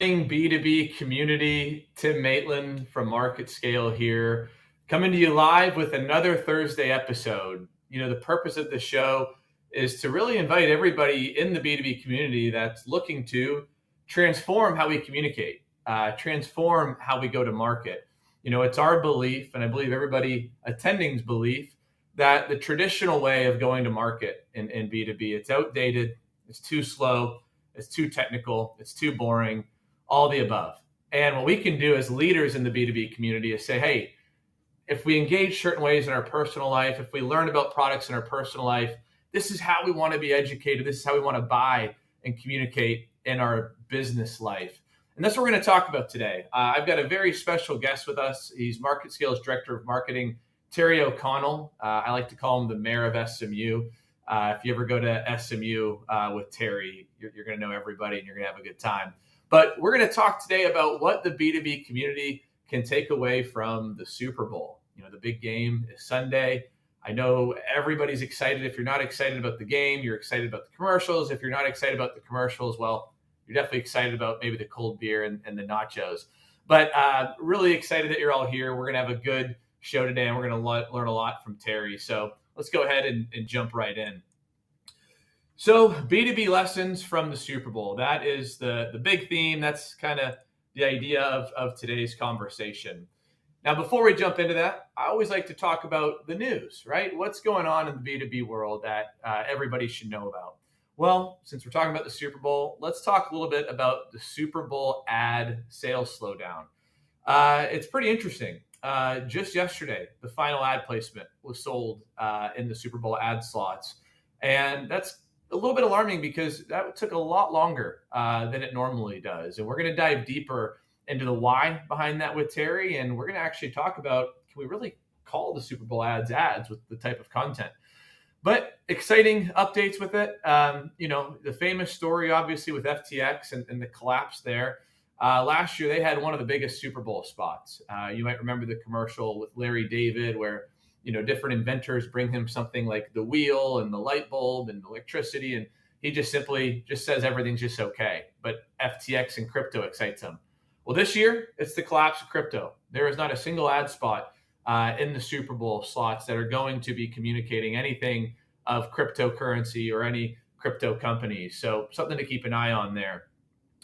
B2B community, Tim Maitland from MarketScale here, coming to you live with another Thursday episode. The purpose of the show is to really invite everybody in the B2B community that's looking to transform how we communicate, transform how we go to market. It's our belief, and I believe everybody attending's belief, that the traditional way of going to market in B2B, it's outdated, it's too slow, it's too technical, it's too boring, all the above. And what we can do as leaders in the B2B community is say, hey, if we engage certain ways in our personal life, if we learn about products in our personal life, this is how we want to be educated. This is how we want to buy and communicate in our business life. And that's what we're going to talk about today. I've got a very special guest with us. He's MarketScale's Director of Marketing, Terry O'Connell. I like to call him the mayor of SMU. If you ever go to SMU with Terry, you're going to know everybody and you're going to have a good time. But we're going to talk today about what the B2B community can take away from the Super Bowl. The big game is Sunday. I know everybody's excited. If you're not excited about the game, you're excited about the commercials. If you're not excited about the commercials, well, you're definitely excited about maybe the cold beer and the nachos. But really excited that you're all here. We're going to have a good show today, and we're going to learn a lot from Terry. So let's go ahead and jump right in. So B2B lessons from the Super Bowl. That is the big theme. That's kind of the idea of today's conversation. Now, before we jump into that, I always like to talk about the news, right? What's going on in the B2B world that everybody should know about? Well, since we're talking about the Super Bowl, let's talk a little bit about the Super Bowl ad sales slowdown. It's pretty interesting. Just yesterday, the final ad placement was sold in the Super Bowl ad slots. And that's a little bit alarming because that took a lot longer than it normally does. And we're going to dive deeper into the why behind that with Terry. And we're going to actually talk about, can we really call the Super Bowl ads with the type of content? But exciting updates with it. The famous story, obviously, with FTX and the collapse there. Last year, they had one of the biggest Super Bowl spots. You might remember the commercial with Larry David where different inventors bring him something like the wheel and the light bulb and electricity. And he just simply says everything's just okay. But FTX and crypto excites him. Well, this year, it's the collapse of crypto. There is not a single ad spot in the Super Bowl slots that are going to be communicating anything of cryptocurrency or any crypto companies. So something to keep an eye on there.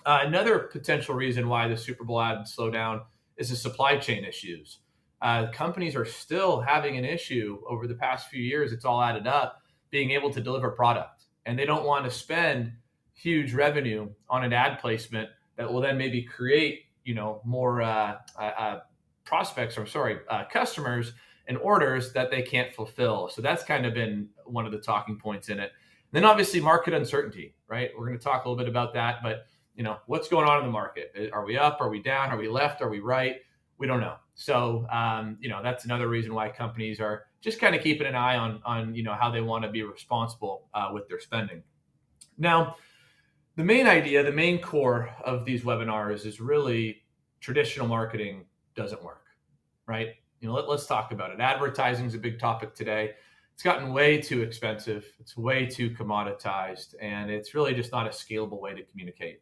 Another potential reason why the Super Bowl ad slowed down is the supply chain issues. Companies are still having an issue over the past few years. It's all added up, being able to deliver product. And they don't want to spend huge revenue on an ad placement that will then maybe create, more customers and orders that they can't fulfill. So that's kind of been one of the talking points in it. Then obviously market uncertainty, right? We're going to talk a little bit about that, but what's going on in the market? Are we up? Are we down? Are we left? Are we right? We don't know. So, that's another reason why companies are just kind of keeping an eye on how they want to be responsible with their spending. Now, the main idea, the main core of these webinars is really traditional marketing doesn't work, right? Let's talk about it. Advertising is a big topic today. It's gotten way too expensive. It's way too commoditized, and it's really just not a scalable way to communicate.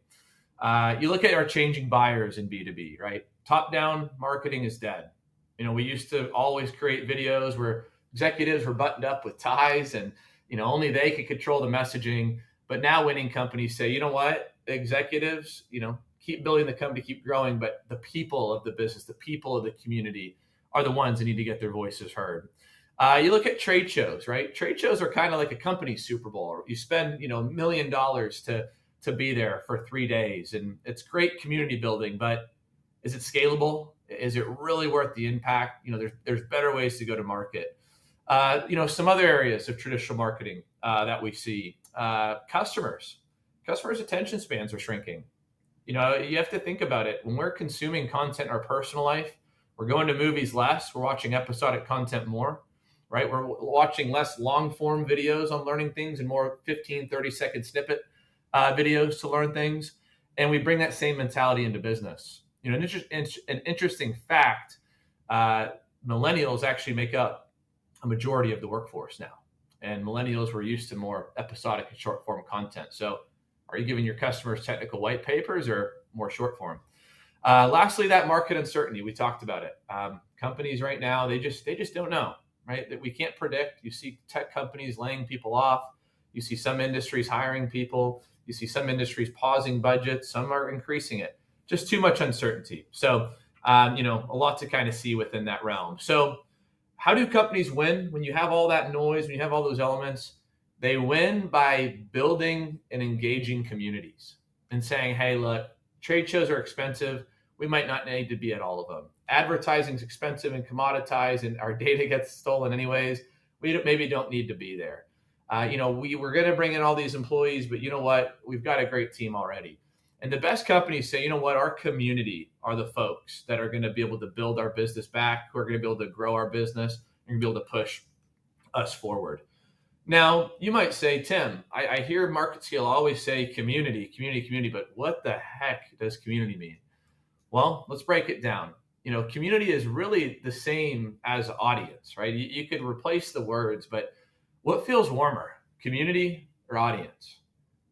You look at our changing buyers in B2B, right? Top-down marketing is dead. We used to always create videos where executives were buttoned up with ties and, only they could control the messaging. But now winning companies say, you know what, executives, keep building the company, keep growing, but the people of the business, the people of the community are the ones that need to get their voices heard. You look at trade shows, right? Trade shows are kind of like a company Super Bowl. You spend, $1 million to be there for 3 days. And it's great community building, but is it scalable? Is it really worth the impact? There's better ways to go to market. Some other areas of traditional marketing that we see, customers' attention spans are shrinking. You have to think about it. When we're consuming content in our personal life, we're going to movies less. We're watching episodic content more, right? We're watching less long form videos on learning things and more 15, 30-second snippet videos to learn things. And we bring that same mentality into business. An interesting fact, millennials actually make up a majority of the workforce now. And millennials were used to more episodic and short form content. So are you giving your customers technical white papers, or more short form. Lastly, that market uncertainty, we talked about it. Companies right now, they just don't know, right? That we can't predict. You see tech companies laying people off. You see some industries hiring people. You see some industries pausing budgets. Some are increasing it. Just too much uncertainty. So, a lot to kind of see within that realm. So how do companies win when you have all that noise, when you have all those elements? They win by building and engaging communities and saying, hey, look, trade shows are expensive. We might not need to be at all of them. Advertising is expensive and commoditized, and our data gets stolen anyways. We maybe don't need to be there. We were going to bring in all these employees, but you know what? We've got a great team already. And the best companies say, you know what? Our community are the folks that are going to be able to build our business back, who are going to be able to grow our business, and be able to push us forward. Now, you might say, Tim, I hear MarketScale always say community, but what the heck does community mean? Well, let's break it down. Community is really the same as audience, right? You could replace the words, but what feels warmer, community or audience,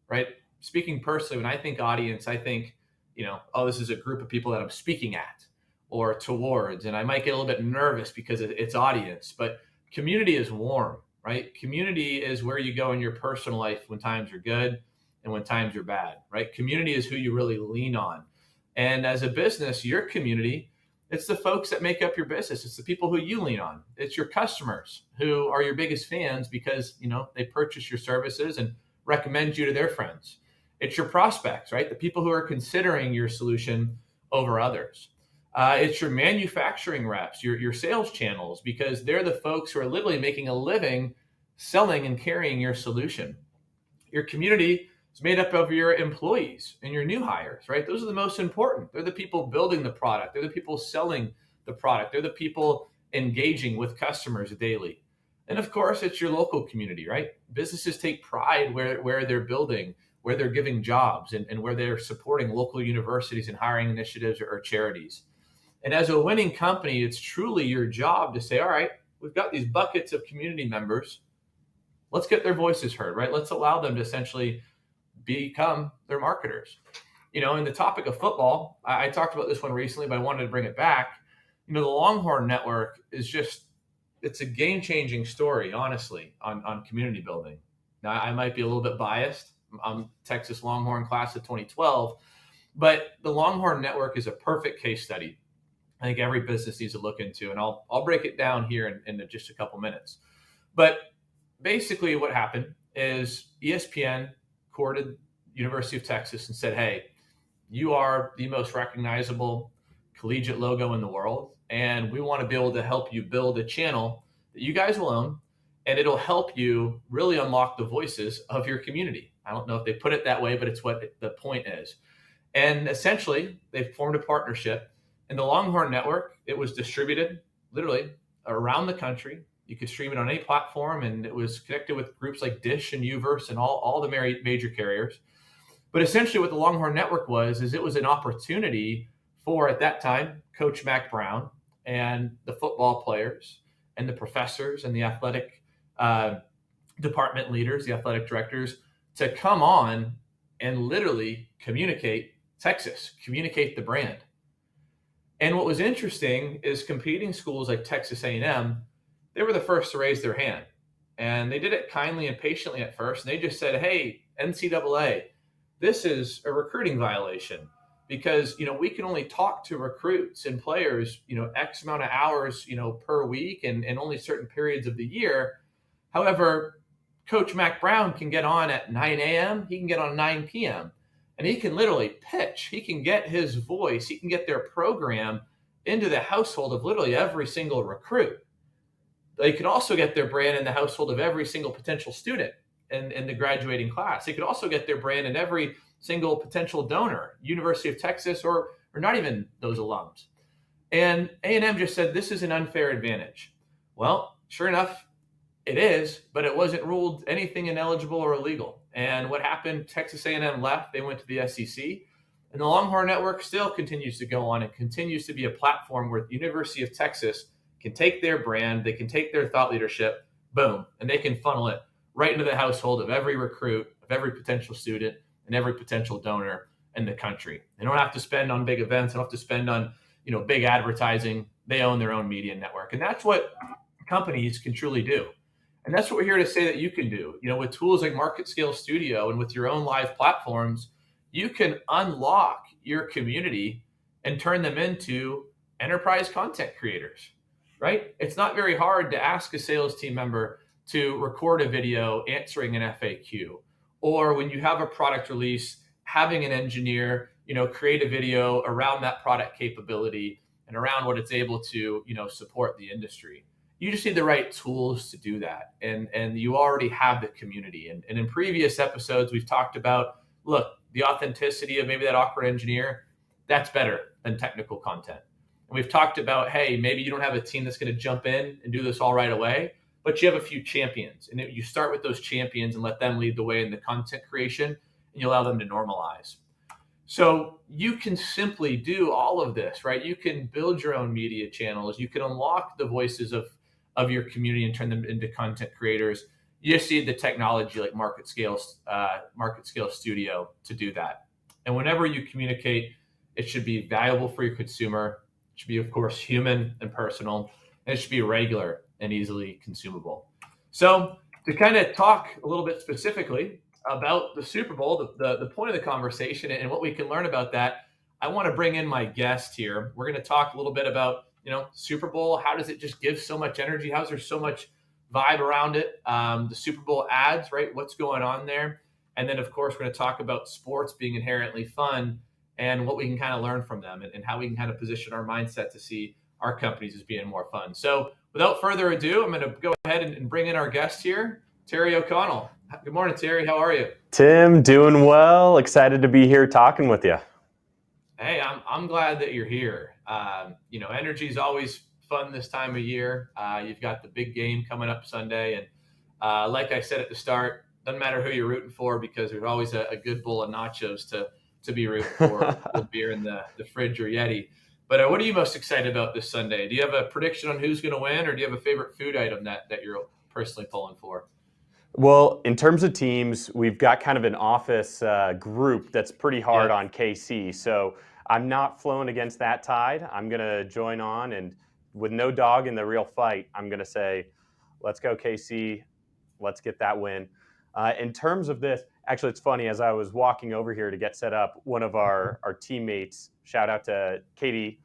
right? Speaking personally, when I think audience, I think, this is a group of people that I'm speaking at or towards, and I might get a little bit nervous because it's audience, but community is warm, right? Community is where you go in your personal life when times are good and when times are bad, right? Community is who you really lean on. And as a business, your community, it's the folks that make up your business. It's the people who you lean on. It's your customers who are your biggest fans because, they purchase your services and recommend you to their friends. It's your prospects, right? The people who are considering your solution over others. It's your manufacturing reps, your sales channels, because they're the folks who are literally making a living selling and carrying your solution. Your community is made up of your employees and your new hires, right? Those are the most important. They're the people building the product. They're the people selling the product. They're the people engaging with customers daily. And of course, it's your local community, right? Businesses take pride where they're building, where they're giving jobs, and where they're supporting local universities and hiring initiatives or charities. And as a winning company, it's truly your job to say, all right, we've got these buckets of community members. Let's get their voices heard, right? Let's allow them to essentially become their marketers. In the topic of football, I talked about this one recently, but I wanted to bring it back. The Longhorn Network is it's a game-changing story, honestly, on community building. Now, I might be a little bit biased. I'm Texas Longhorn class of 2012, but the Longhorn Network is a perfect case study. I think every business needs to look into, and I'll break it down here in just a couple minutes. But basically what happened is ESPN courted University of Texas and said, hey, you are the most recognizable collegiate logo in the world, and we want to be able to help you build a channel that you guys will own, and it'll help you really unlock the voices of your community. I don't know if they put it that way, but it's what the point is. And essentially, they formed a partnership. And the Longhorn Network, it was distributed literally around the country. You could stream it on any platform, and it was connected with groups like Dish and Uverse and all the major carriers. But essentially what the Longhorn Network was it was an opportunity for, at that time, Coach Mac Brown and the football players and the professors and the athletic department leaders, the athletic directors, to come on and literally communicate Texas, communicate the brand. And what was interesting is competing schools like Texas A&M, they were the first to raise their hand. And they did it kindly and patiently at first. And they just said, hey, NCAA, this is a recruiting violation because, we can only talk to recruits and players, X amount of hours, per week and only certain periods of the year. However, Coach Mac Brown can get on at 9 a.m. He can get on 9 p.m. And he can literally pitch. He can get his voice. He can get their program into the household of literally every single recruit. They could also get their brand in the household of every single potential student in the graduating class. They could also get their brand in every single potential donor, University of Texas, or not even those alums. And A&M just said, this is an unfair advantage. Well, sure enough, it is, but it wasn't ruled anything ineligible or illegal. And what happened, Texas A&M left, they went to the SEC, and the Longhorn Network still continues to go on and continues to be a platform where the University of Texas can take their brand, they can take their thought leadership, boom, and they can funnel it right into the household of every recruit, of every potential student, and every potential donor in the country. They don't have to spend on big events. They don't have to spend on, big advertising. They own their own media network. And that's what companies can truly do. And that's what we're here to say that you can do. With tools like MarketScale Studio and with your own live platforms, you can unlock your community and turn them into enterprise content creators, right? It's not very hard to ask a sales team member to record a video answering an FAQ, or when you have a product release, having an engineer, create a video around that product capability and around what it's able to, support the industry. You just need the right tools to do that. And you already have the community. And in previous episodes, we've talked about, look, the authenticity of maybe that awkward engineer, that's better than technical content. And we've talked about, hey, maybe you don't have a team that's going to jump in and do this all right away, but you have a few champions. And you start with those champions and let them lead the way in the content creation, and you allow them to normalize. So you can simply do all of this, right? You can build your own media channels. You can unlock the voices of your community and turn them into content creators. You just need the technology like MarketScale Studio to do that. And whenever you communicate, it should be valuable for your consumer. It should be, of course, human and personal, and it should be regular and easily consumable. So to kind of talk a little bit specifically about the Super Bowl, the point of the conversation and what we can learn about that, I want to bring in my guest here. We're going to talk a little bit about, Super Bowl. How does it just give so much energy? How's there so much vibe around it? The Super Bowl ads, right? What's going on there? And then, of course, we're going to talk about sports being inherently fun and what we can kind of learn from them and how we can kind of position our mindset to see our companies as being more fun. So without further ado, I'm going to go ahead and bring in our guest here, Terry O'Connell. Good morning, Terry. How are you? Tim, doing well. Excited to be here talking with you. Hey, I'm glad that you're here. Energy is always fun this time of year. You've got the big game coming up Sunday. And like I said at the start, doesn't matter who you're rooting for because there's always a good bowl of nachos to be rooting for, with beer in the fridge or Yeti. But what are you most excited about this Sunday? Do you have a prediction on who's going to win, or do you have a favorite food item that you're personally pulling for? Well, in terms of teams, we've got kind of an office group that's pretty hard on KC. So I'm not flowing against that tide. I'm going to join on, and with no dog in the real fight, I'm going to say, let's go KC. Let's get that win. In terms of this, actually, it's funny. As I was walking over here to get set up, one of our teammates, shout out to Katie,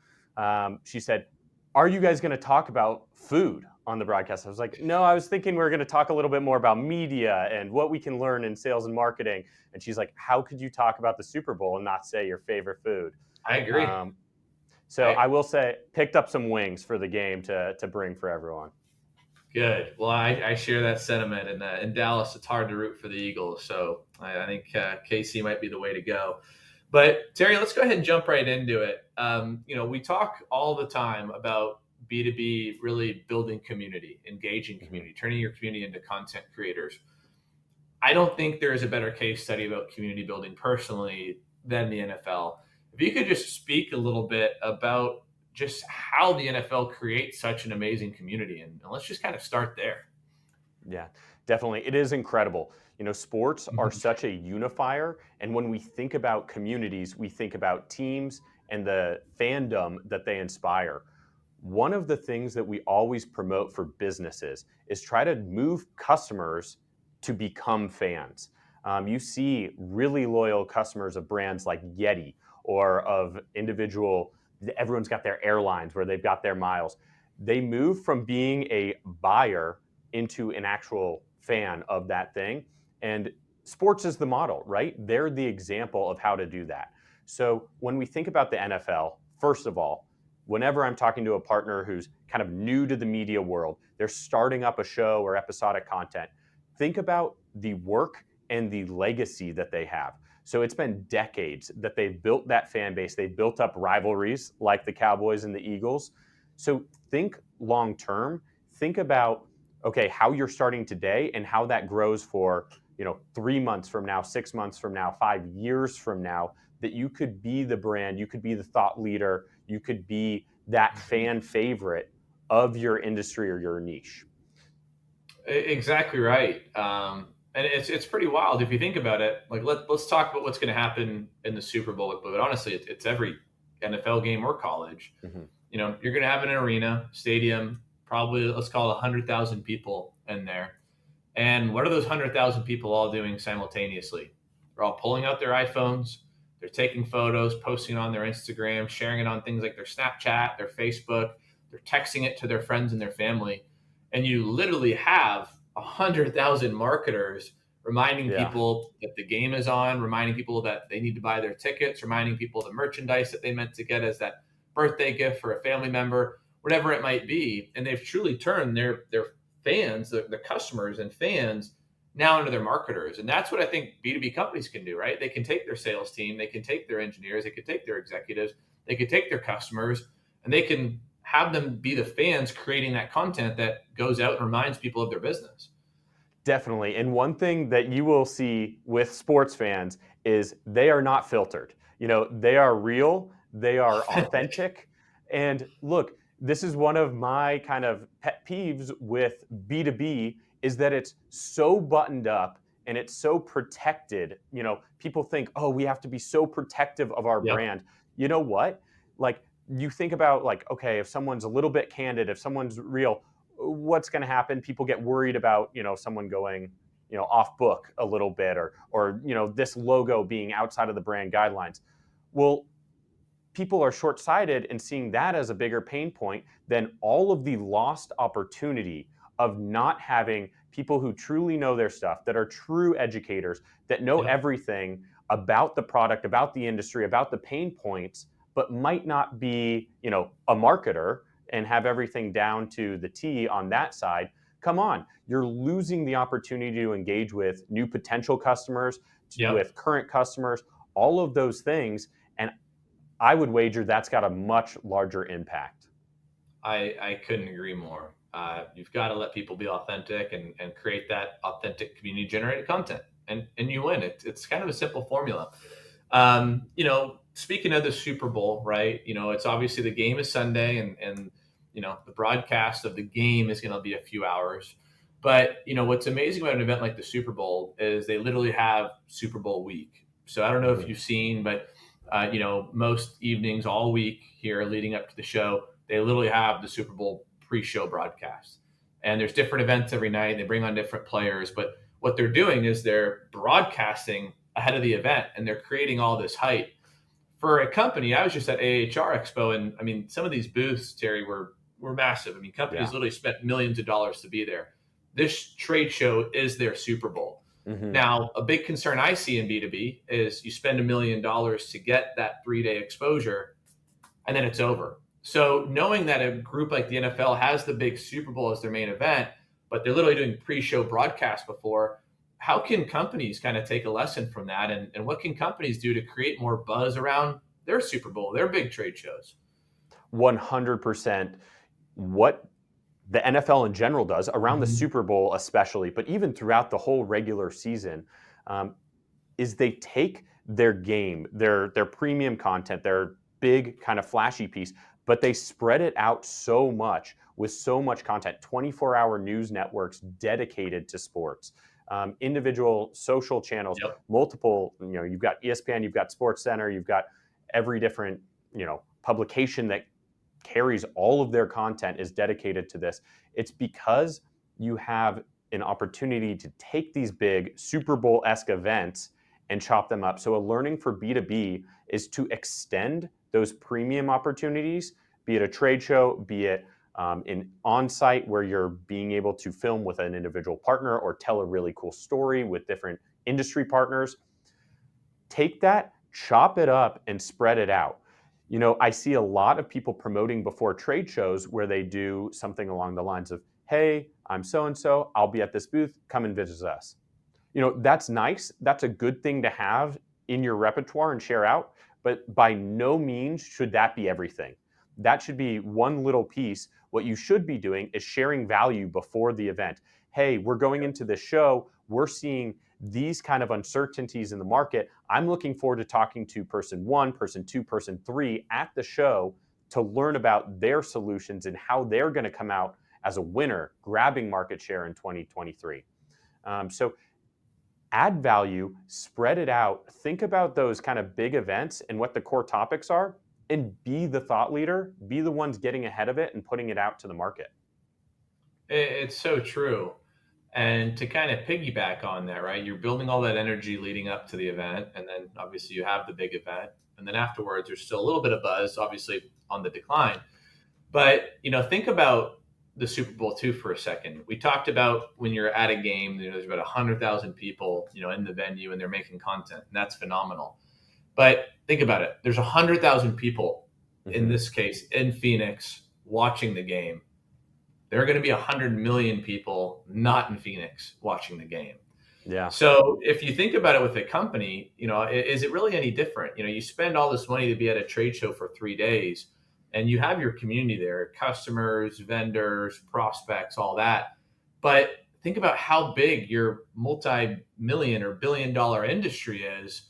she said, "Are you guys going to talk about food on the broadcast?" I was like, "No, I was thinking we were going to talk a little bit more about media and what we can learn in sales and marketing." And she's like, "How could you talk about the Super Bowl and not say your favorite food?" I agree. I will say, picked up some wings for the game to bring for everyone. Good. Well, I share that sentiment. And in Dallas, it's hard to root for the Eagles. So I think KC might be the way to go. But Terry, let's go ahead and jump right into it. We talk all the time about B2B really building community, engaging community, turning your community into content creators. I don't think there is a better case study about community building personally than the NFL. If you could just speak a little bit about just how the NFL creates such an amazing community, and let's just kind of start there. Yeah, definitely. It is incredible. Sports are such a unifier. And when we think about communities, we think about teams and the fandom that they inspire. One of the things that we always promote for businesses is try to move customers to become fans. You see really loyal customers of brands like Yeti or of individual, everyone's got their airlines where they've got their miles. They move from being a buyer into an actual fan of that thing. And sports is the model, right? They're the example of how to do that. So when we think about the NFL, first of all, whenever I'm talking to a partner who's kind of new to the media world, they're starting up a show or episodic content, think about the work and the legacy that they have. So it's been decades that they've built that fan base. They've built up rivalries like the Cowboys and the Eagles. So think long term. Think about, okay, how you're starting today and how that grows for 3 months from now, 6 months from now, 5 years from now, that you could be the brand, you could be the thought leader, you could be that fan favorite of your industry or your niche. Exactly right. And it's pretty wild if you think about it. Like let's talk about what's going to happen in the Super Bowl. But honestly, it's every NFL game or college. Hmm. You're going to have an arena, stadium, probably let's call it 100,000 people in there. And what are those 100,000 people all doing simultaneously? They're all pulling out their iPhones. They're taking photos, posting it on their Instagram, sharing it on things like their Snapchat, their Facebook. They're texting it to their friends and their family. And you literally have 100,000 marketers reminding Yeah. people that the game is on, reminding people that they need to buy their tickets, reminding people the merchandise that they meant to get as that birthday gift for a family member, whatever it might be. And they've truly turned their fans, the customers and fans now into their marketers. And that's what I think B2B companies can do, right? They can take their sales team, they can take their engineers, they can take their executives, they can take their customers, and they can have them be the fans creating that content that goes out and reminds people of their business. Definitely. And one thing that you will see with sports fans is they are not filtered. They are real, they are authentic. And look, this is one of my kind of pet peeves with B2B is that it's so buttoned up and it's so protected. People think, oh, we have to be so protective of our Yep. brand. You know what? Like, you think about, like, okay, if someone's a little bit candid, if someone's real, what's going to happen? People get worried about, someone going, off book a little bit, or this logo being outside of the brand guidelines. Well, people are short-sighted and seeing that as a bigger pain point than all of the lost opportunity of not having people who truly know their stuff, that are true educators, that know Yep. everything about the product, about the industry, about the pain points, but might not be, a marketer and have everything down to the T on that side. Come on, you're losing the opportunity to engage with new potential customers, Yep. with current customers, all of those things. And I would wager that's got a much larger impact. I couldn't agree more. You've got to let people be authentic and create that authentic community generated content, and you win. It's kind of a simple formula. Speaking of the Super Bowl, right? It's obviously the game is Sunday, and the broadcast of the game is going to be a few hours. But what's amazing about an event like the Super Bowl is they literally have Super Bowl week. So I don't know if Mhm. you've seen, but most evenings all week here leading up to the show, they literally have the Super Bowl pre-show broadcast. And there's different events every night. They bring on different players, but what they're doing is they're broadcasting ahead of the event and they're creating all this hype. For a company, I was just at AHR Expo, and I mean, some of these booths, Terry, were massive. I mean, companies Yeah. literally spent millions of dollars to be there. This trade show is their Super Bowl. Hmm. Now, a big concern I see in B2B is you spend $1 million to get that 3-day exposure, and then it's over. So knowing that a group like the NFL has the big Super Bowl as their main event, but they're literally doing pre-show broadcasts before, how can companies kind of take a lesson from that? And what can companies do to create more buzz around their Super Bowl, their big trade shows? 100%. What the NFL in general does around the Super Bowl, especially, but even throughout the whole regular season, um, is they take their game, their premium content, their big kind of flashy piece, but they spread it out so much with so much content. 24-hour news networks dedicated to sports, individual social channels, Yep. multiple. You've got ESPN, you've got Sports Center, you've got every different publication that carries all of their content is dedicated to this. It's because you have an opportunity to take these big Super Bowl-esque events and chop them up. So a learning for B2B is to extend those premium opportunities, be it a trade show, be it an on-site where you're being able to film with an individual partner or tell a really cool story with different industry partners. Take that, chop it up, and spread it out. I see a lot of people promoting before trade shows where they do something along the lines of, hey, I'm so-and-so, I'll be at this booth, come and visit us. That's nice. That's a good thing to have in your repertoire and share out, but by no means should that be everything. That should be one little piece. What you should be doing is sharing value before the event. Hey, we're going into this show, we're seeing these kind of uncertainties in the market. I'm looking forward to talking to person 1, person 2, person 3 at the show to learn about their solutions and how they're going to come out as a winner, grabbing market share in 2023. So add value, spread it out, think about those kind of big events and what the core topics are, and be the thought leader, be the ones getting ahead of it and putting it out to the market. It's so true. And to kind of piggyback on that, right? You're building all that energy leading up to the event, and then obviously you have the big event, and then afterwards there's still a little bit of buzz, obviously on the decline. But think about the Super Bowl too for a second. We talked about when you're at a game, there's about 100,000 people, in the venue, and they're making content, and that's phenomenal. But think about it. There's 100,000 people in this case in Phoenix watching the game. There are going to be 100 million people not in Phoenix watching the game. Yeah. So if you think about it with a company, is it really any different? You spend all this money to be at a trade show for 3 days, and you have your community there, customers, vendors, prospects, all that. But think about how big your multi-million or billion-dollar industry is.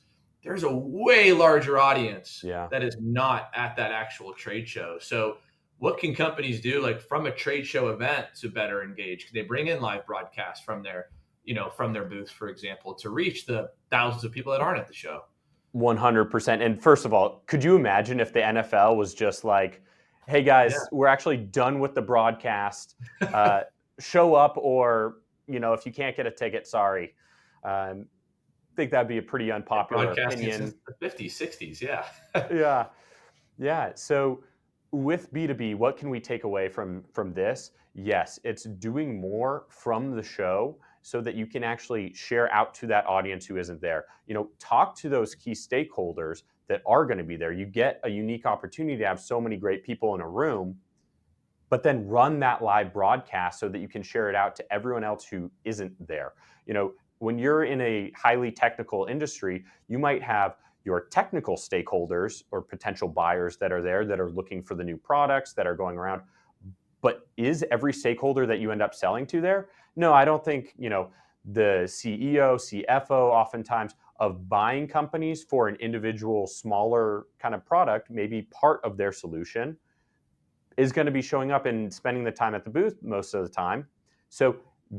There's a way larger audience that is not at that actual trade show. So what can companies do, like from a trade show event, to better engage? Can they bring in live broadcasts from their booth, for example, to reach the thousands of people that aren't at the show? 100%. And first of all, could you imagine if the NFL was just like, hey guys, we're actually done with the broadcast. Show up, or, if you can't get a ticket, sorry. I think that'd be a pretty unpopular opinion. Since the 50s, 60s, Yeah. So with B2B, what can we take away from this? Yes, it's doing more from the show so that you can actually share out to that audience who isn't there. Talk to those key stakeholders that are going to be there. You get a unique opportunity to have so many great people in a room, but then run that live broadcast so that you can share it out to everyone else who isn't there. When you're in a highly technical industry, you might have your technical stakeholders or potential buyers that are there that are looking for the new products that are going around. But is every stakeholder that you end up selling to there? No, I don't think, the CEO, CFO, oftentimes of buying companies for an individual smaller kind of product, maybe part of their solution, is going to be showing up and spending the time at the booth most of the time. So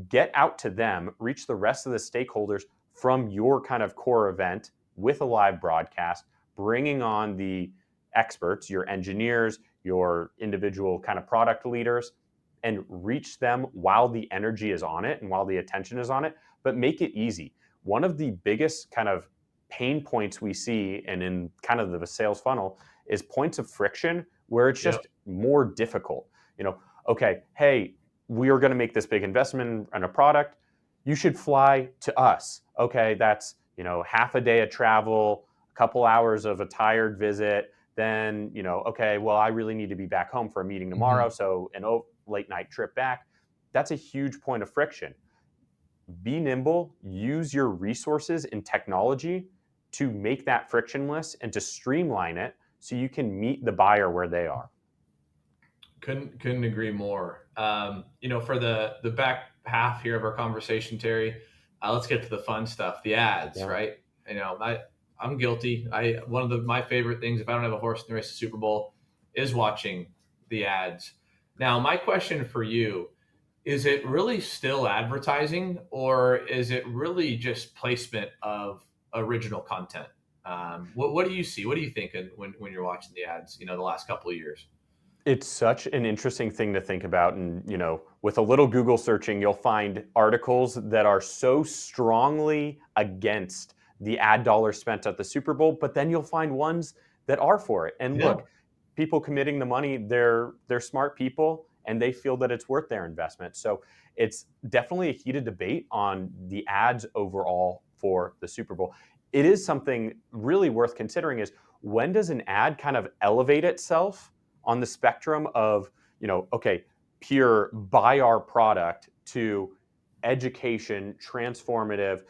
get out to them, reach the rest of the stakeholders from your kind of core event with a live broadcast, bringing on the experts, your engineers, your individual kind of product leaders, and reach them while the energy is on it and while the attention is on it, but make it easy. One of the biggest kind of pain points we see, and in kind of the sales funnel, is points of friction where it's just more difficult. Okay, hey, we are going to make this big investment in a product. You should fly to us. Okay, that's half a day of travel, a couple hours of a tired visit. Then, okay, well, I really need to be back home for a meeting tomorrow. So an late night trip back. That's a huge point of friction. Be nimble, use your resources and technology to make that frictionless and to streamline it so you can meet the buyer where they are. Couldn't agree more. For the back half here of our conversation, Terry, let's get to the fun stuff, the ads, right? I'm guilty. One of my favorite things, if I don't have a horse in the race of Super Bowl, is watching the ads. Now, my question for you, is it really still advertising, or is it really just placement of original content? What do you see? What do you think when you're watching the ads, the last couple of years? It's such an interesting thing to think about. And, with a little Google searching, you'll find articles that are so strongly against the ad dollars spent at the Super Bowl, but then you'll find ones that are for it. And look, people committing the money, they're smart people, and they feel that it's worth their investment. So it's definitely a heated debate on the ads overall for the Super Bowl. It is something really worth considering is, when does an ad kind of elevate itself on the spectrum of, okay, pure buy our product, to education, transformative,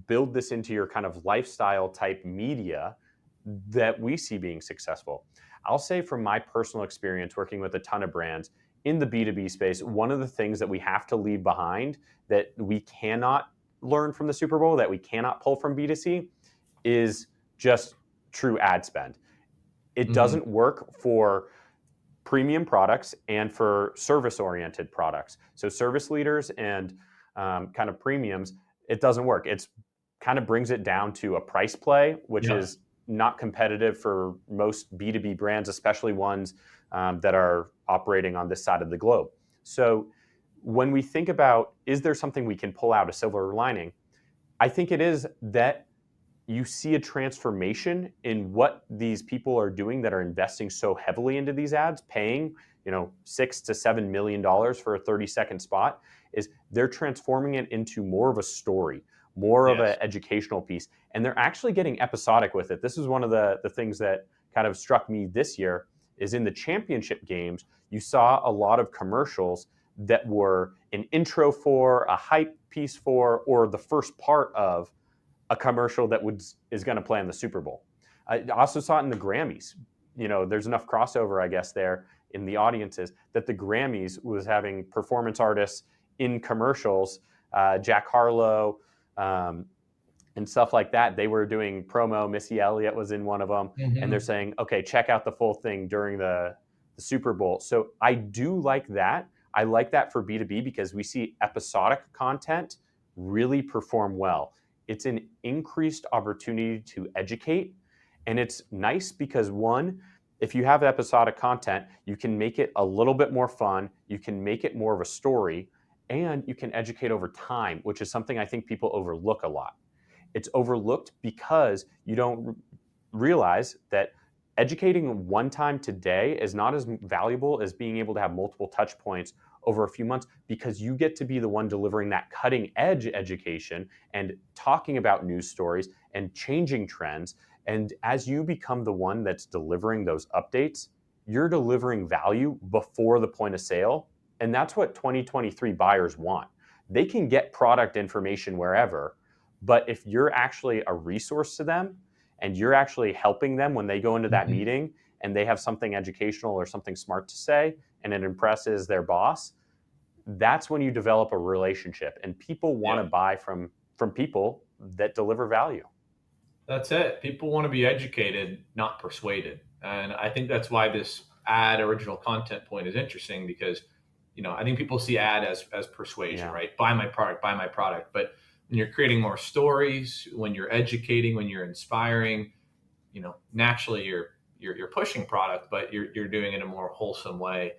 build this into your kind of lifestyle type media that we see being successful. I'll say from my personal experience working with a ton of brands in the B2B space, one of the things that we have to leave behind that we cannot learn from the Super Bowl, that we cannot pull from B2C, is just true ad spend. It doesn't work for premium products and for service-oriented products. So service leaders and kind of premiums, it doesn't work. It's kind of brings it down to a price play, which Yeah. is not competitive for most B2B brands, especially ones that are operating on this side of the globe. So when we think about, is there something we can pull out, a silver lining? I think it is that you see a transformation in what these people are doing that are investing so heavily into these ads, paying, $6 to $7 million for a 30-second spot, is they're transforming it into more of a story, more of an Yes. educational piece, and they're actually getting episodic with it. This is one of the things that kind of struck me this year, is in the championship games, you saw a lot of commercials that were an intro for, a hype piece for, or the first part of a commercial that is going to play in the Super Bowl. I also saw it in the Grammys. There's enough crossover, I guess, there in the audiences that the Grammys was having performance artists in commercials, Jack Harlow, and stuff like that. They were doing promo. Missy Elliott was in one of them, and they're saying, okay, check out the full thing during the Super Bowl. So I do like that. I like that for B2B because we see episodic content really perform well. It's an increased opportunity to educate. And it's nice because, one, if you have episodic content, you can make it a little bit more fun, you can make it more of a story, and you can educate over time, which is something I think people overlook a lot. It's overlooked because you don't realize that educating one time today is not as valuable as being able to have multiple touch points over a few months, because you get to be the one delivering that cutting edge education and talking about news stories and changing trends. And as you become the one that's delivering those updates, you're delivering value before the point of sale. And that's what 2023 buyers want. They can get product information wherever, but if you're actually a resource to them and you're actually helping them when they go into that meeting and they have something educational or something smart to say and it impresses their boss, that's when you develop a relationship, and people want to buy from people that deliver value. That's it. People want to be educated, not persuaded. And I think that's why this ad original content point is interesting, because, I think people see ad as persuasion, right? Buy my product. But when you're creating more stories, when you're educating, when you're inspiring, naturally you're pushing product, but you're doing it in a more wholesome way.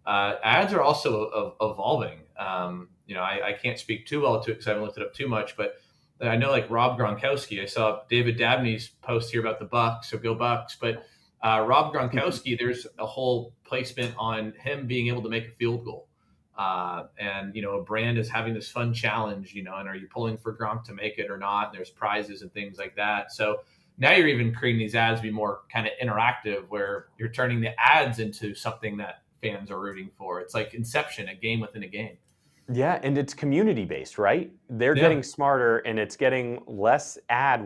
Ads are also evolving. I can't speak too well to it because I haven't looked it up too much, but I know, like Rob Gronkowski. I saw David Dabney's post here about the Bucks, so go Bucks. But Rob Gronkowski, there's a whole placement on him being able to make a field goal. And a brand is having this fun challenge, and are you pulling for Gronk to make it or not? And there's prizes and things like that. So now you're even creating these ads to be more kind of interactive, where you're turning the ads into something that fans are rooting for. It's like Inception, a game within a game. Yeah, and it's community based, right? They're getting smarter, and it's getting less ad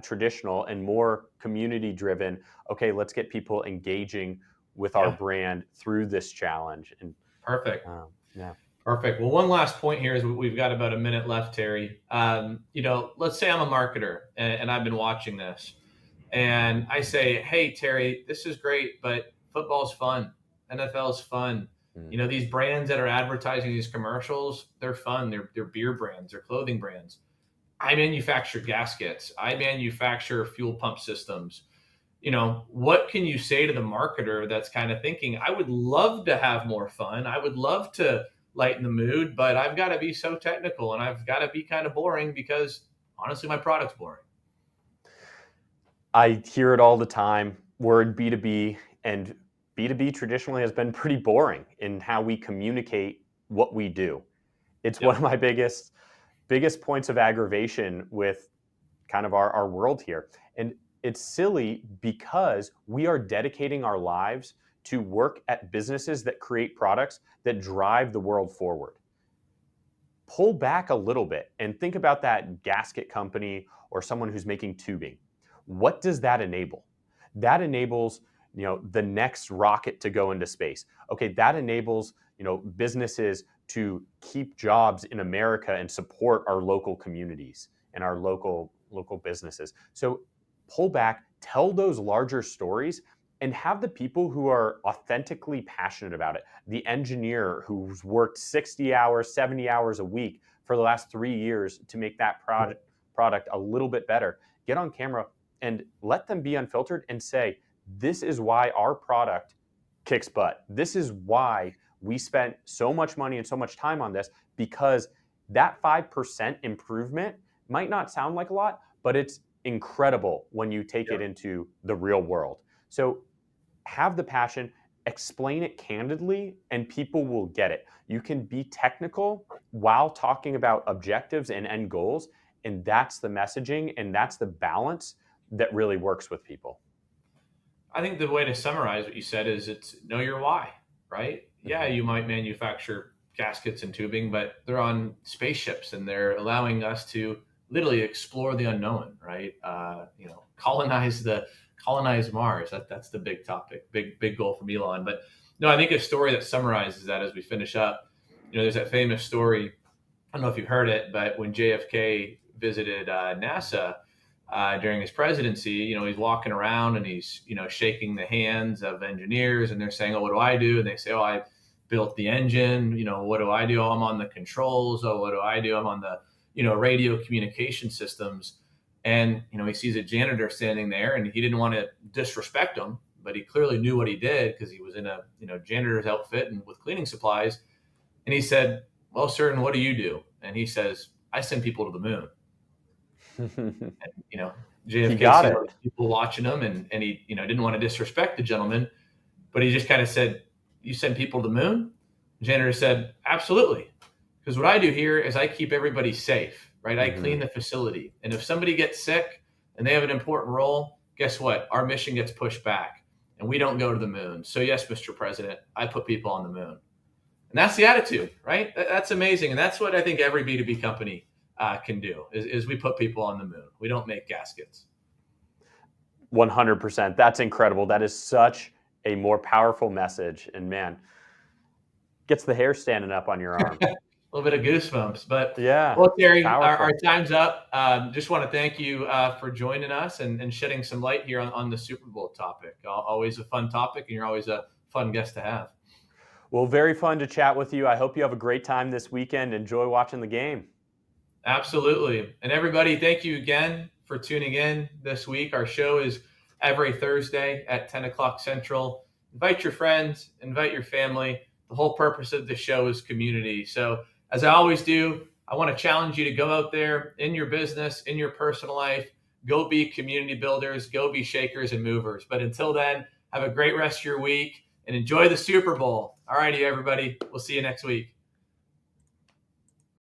traditional and more community driven. Okay, let's get people engaging with our brand through this challenge. And perfect. Yeah. Perfect. Well, one last point here is we've got about a minute left, Terry. Let's say I'm a marketer and I've been watching this, and I say, hey, Terry, this is great, but football's fun. NFL's fun. These brands that are advertising these commercials, they're fun. They're beer brands, they're clothing brands. I manufacture gaskets. I manufacture fuel pump systems. What can you say to the marketer that's kind of thinking, I would love to have more fun, I would love to lighten the mood, but I've got to be so technical and I've got to be kind of boring because honestly, my product's boring? I hear it all the time. We're in B2B, and B2B traditionally has been pretty boring in how we communicate what we do. It's one of my biggest points of aggravation with kind of our world here. And it's silly because we are dedicating our lives to work at businesses that create products that drive the world forward. Pull back a little bit and think about that gasket company or someone who's making tubing. What does that enable? That enables, the next rocket to go into space. Okay, that enables, businesses to keep jobs in America and support our local communities and our local businesses. So pull back, tell those larger stories, and have the people who are authentically passionate about it. The engineer who's worked 60 hours, 70 hours a week for the last 3 years to make that product a little bit better, get on camera and let them be unfiltered and say, this is why our product kicks butt. This is why we spent so much money and so much time on this, because that 5% improvement might not sound like a lot, but it's incredible when you take it into the real world. So have the passion, explain it candidly, and people will get it. You can be technical while talking about objectives and end goals, and that's the messaging and that's the balance that really works with people. I think the way to summarize what you said is it's know your why, right? Yeah, you might manufacture gaskets and tubing, but they're on spaceships and they're allowing us to literally explore the unknown, right? Colonize Mars. That's the big topic, big goal from Elon. But no, I think a story that summarizes that as we finish up. There's that famous story. I don't know if you've heard it, but when JFK visited NASA during his presidency, he's walking around and he's shaking the hands of engineers, and they're saying, "Oh, what do I do?" And they say, "Oh, I built the engine. What do I do? Oh, I'm on the controls. Oh, what do I do? I'm on the radio communication systems." And he sees a janitor standing there, and he didn't want to disrespect him, but he clearly knew what he did because he was in a janitor's outfit and with cleaning supplies. And he said, "Well, sir, and what do you do?" And he says, "I send people to the moon." And, JFK people watching him, and he didn't want to disrespect the gentleman, but he just kind of said, "You send people to the moon?" The janitor said, "Absolutely, because what I do here is I keep everybody safe, right? I clean the facility, and if somebody gets sick and they have an important role, guess what? Our mission gets pushed back, and we don't go to the moon. So yes, Mr. President, I put people on the moon." And that's the attitude, right? That's amazing, and that's what I think every B2B company can do is we put people on the moon. We don't make gaskets. 100%. That's incredible. That is such a more powerful message. And man, gets the hair standing up on your arm. A little bit of goosebumps. But yeah. Well, Terry, our time's up. Just want to thank you for joining us and shedding some light here on the Super Bowl topic. Always a fun topic, and you're always a fun guest to have. Well, very fun to chat with you. I hope you have a great time this weekend. Enjoy watching the game. Absolutely. And everybody, thank you again for tuning in this week. Our show is every Thursday at 10 o'clock Central. Invite your friends, invite your family. The whole purpose of the show is community. So as I always do, I want to challenge you to go out there in your business, in your personal life, go be community builders, go be shakers and movers. But until then, have a great rest of your week and enjoy the Super Bowl. All righty, everybody. We'll see you next week.